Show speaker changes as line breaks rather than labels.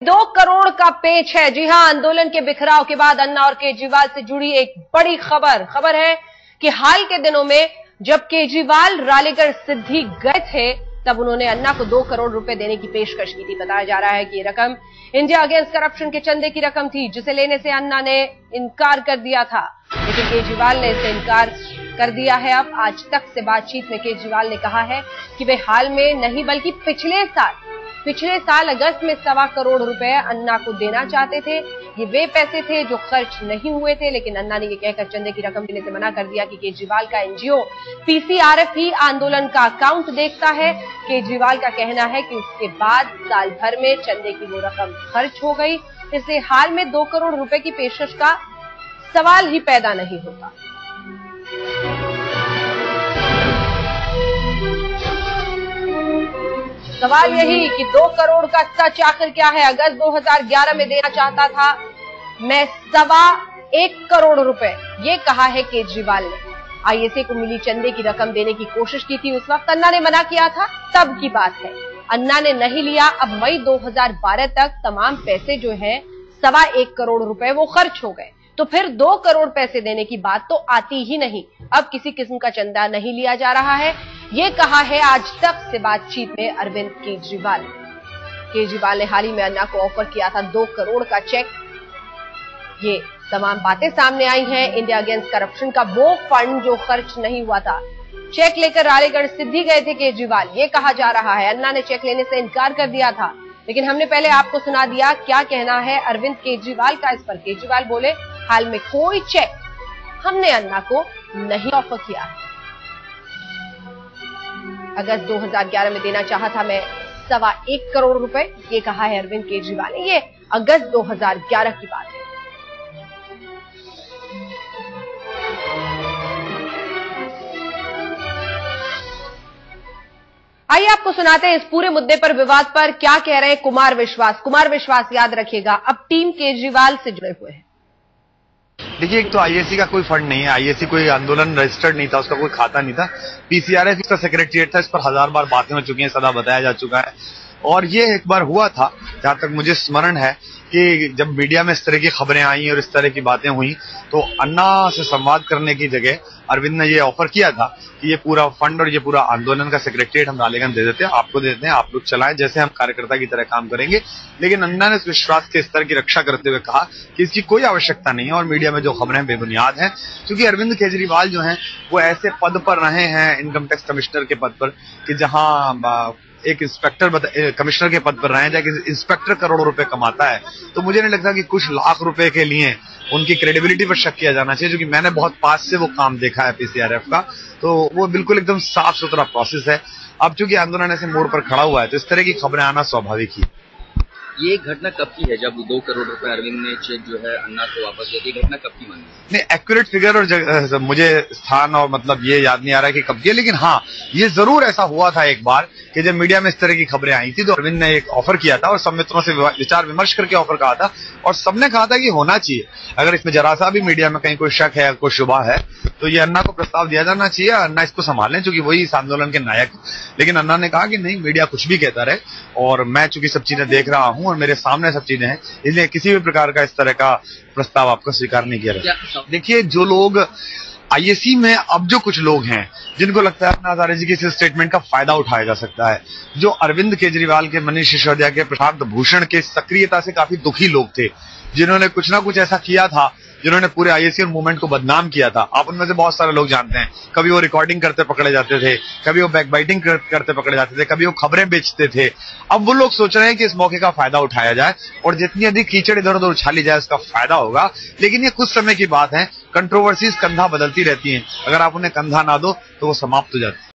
2 करोड़ का पेच है। जी हां, आंदोलन के बिखराव के बाद अन्ना और केजरीवाल से जुड़ी एक बड़ी खबर है कि हाल के दिनों में जब केजरीवाल रालेगढ़ सिद्धि गए थे तब उन्होंने अन्ना को 2 करोड़ रुपए देने की पेशकश की थी। बताया जा रहा है कि ये रकम इंडिया अगेंस्ट करप्शन के चंदे की रकम थी, जिसे लेने से अन्ना ने इनकार कर दिया था, लेकिन केजरीवाल ने इसे इनकार कर दिया है। अब आज तक से बातचीत में केजरीवाल ने कहा है कि वे हाल में नहीं बल्कि पिछले साल अगस्त में 1.25 करोड़ रुपए अन्ना को देना चाहते थे। ये वे पैसे थे जो खर्च नहीं हुए थे, लेकिन अन्ना ने ये कहकर चंदे की रकम देने से मना कर दिया कि केजरीवाल का एनजीओ पीसीआरएफ ही आंदोलन का अकाउंट देखता है। केजरीवाल का कहना है कि उसके बाद साल भर में चंदे की वो रकम खर्च हो गई, इसलिए हाल में 2 करोड़ रुपए की पेशकश का सवाल ही पैदा नहीं होता। सवाल यही कि 2 करोड़ का सच आखिर क्या है। अगस्त 2011 में देना चाहता था मैं 1.25 करोड़ रुपए, ये कहा है केजरीवाल ने। आईएसए को मिली चंदे की रकम देने की कोशिश की थी, उस वक्त अन्ना ने मना किया था, तब की बात है। अन्ना ने नहीं लिया। अब मई 2012 तक तमाम पैसे जो है 1.25 करोड़ रुपए वो खर्च हो गए, तो फिर 2 करोड़ पैसे देने की बात तो आती ही नहीं। अब किसी किस्म का चंदा नहीं लिया जा रहा है, ये कहा है आज तक से बातचीत में अरविंद केजरीवाल ने हाल ही में अन्ना को ऑफर किया था 2 करोड़ का चेक। ये तमाम बातें सामने आई हैं। इंडिया अगेंस्ट करप्शन का वो फंड जो खर्च नहीं हुआ था, चेक लेकर रालेगढ़ सिद्धि गए थे केजरीवाल, ये कहा जा रहा है। अन्ना ने चेक लेने से इनकार कर दिया था, लेकिन हमने पहले आपको सुना दिया क्या कहना है अरविंद केजरीवाल का इस पर। केजरीवाल बोले हाल में कोई चेक हमने अन्ना को नहीं ऑफर किया है। अगस्त 2011 में देना चाहा था मैं 1.25 करोड़ रुपए, ये कहा है अरविंद केजरीवाल ने। ये अगस्त 2011 की बात है। आइए आपको सुनाते हैं इस पूरे मुद्दे पर, विवाद पर क्या कह रहे हैं कुमार विश्वास। याद रखिएगा अब टीम केजरीवाल से जुड़े हुए हैं।
देखिए, एक तो आईएससी का कोई फंड नहीं है, आईएससी कोई आंदोलन रजिस्टर्ड नहीं था, उसका कोई खाता नहीं था। पीसीआरएफ इसका सेक्रेटरिएट था, इस पर 1000 बार बातें हो चुकी हैं, सदा बताया जा चुका है। और ये एक बार हुआ था, जहां तक मुझे स्मरण है कि जब मीडिया में इस तरह की खबरें आई और इस तरह की बातें हुई, तो अन्ना से संवाद करने की जगह अरविंद ने ये ऑफर किया था कि ये पूरा फंड और ये पूरा आंदोलन का सेक्रेटरिएट हम रालेगढ़ दे देते हैं, आपको दे देते हैं, आप लोग चलाएं, जैसे हम कार्यकर्ता की तरह काम करेंगे। लेकिन अन्ना ने इस विश्वास के स्तर की रक्षा करते हुए कहा कि इसकी कोई आवश्यकता नहीं है और मीडिया में जो खबरें बेबुनियाद हैं, क्योंकि अरविंद केजरीवाल जो हैं वो ऐसे पद पर रहे हैं, इनकम टैक्स कमिश्नर के पद पर, कि जहां एक इंस्पेक्टर कमिश्नर के पद पर रहे हैं, जहाँ इंस्पेक्टर करोड़ों रुपए कमाता है, तो मुझे नहीं लगता कि कुछ लाख रुपए के लिए उनकी क्रेडिबिलिटी पर शक किया जाना चाहिए। क्योंकि मैंने बहुत पास से वो काम देखा है पीसीआरएफ का, तो वो बिल्कुल एकदम साफ सुथरा प्रोसेस है। अब चूंकि आंदोलन ऐसे मोड़ पर खड़ा हुआ है, तो इस तरह की खबरें आना स्वाभाविक ही।
ये घटना कब की है जब 2 करोड़ रुपए अरविंद ने चेक जो है अन्ना को वापस दिया? ये घटना कब की मानी?
नहीं, एक्यूरेट फिगर और मुझे स्थान और मतलब ये याद नहीं आ रहा है कि कब की, लेकिन हाँ, ये जरूर ऐसा हुआ था एक बार कि जब मीडिया में इस तरह की खबरें आई थी, तो अरविंद ने एक ऑफर किया था और सब मित्रों से विचार विमर्श करके ऑफर कहा था, और सबने कहा था कि होना चाहिए। अगर इसमें जरा सा भी मीडिया में कहीं कोई शक है, कोई शुबा है, तो ये अन्ना को प्रस्ताव दिया जाना चाहिए, अन्ना इसको संभालें, क्योंकि वही इस आंदोलन के नायक। लेकिन अन्ना ने कहा कि नहीं, मीडिया कुछ भी कहता रहे, और मैं चूंकि सब चीजें देख रहा हूं और मेरे सामने सब चीजें हैं, इसलिए किसी भी प्रकार का इस तरह का प्रस्ताव आपको स्वीकार नहीं किया जाएगा। देखिए, जो लोग आईएससी में अब जो कुछ लोग हैं जिनको लगता है अन्ना हजारे जी के इस स्टेटमेंट का फायदा उठाया जा सकता है, जो अरविंद केजरीवाल के, मनीष सिसोदिया के, प्रशांत भूषण के सक्रियता से काफी दुखी लोग थे, जिन्होंने कुछ ना कुछ ऐसा किया था, जिन्होंने पूरे आईएससी मूवमेंट को बदनाम किया था। आप उनमें से बहुत सारे लोग जानते हैं, कभी वो रिकॉर्डिंग करते पकड़े जाते थे, कभी वो बैकबाइटिंग करते पकड़े जाते थे, कभी वो खबरें बेचते थे। अब वो लोग सोच रहे हैं कि इस मौके का फायदा उठाया जाए और जितनी अधिक कीचड़ इधर उधर उछाली जाए उसका फायदा होगा। लेकिन ये कुछ समय की बात है, कंट्रोवर्सीज कंधा बदलती रहती हैं, अगर आप उन्हें कंधा ना दो तो वो समाप्त हो जाती है।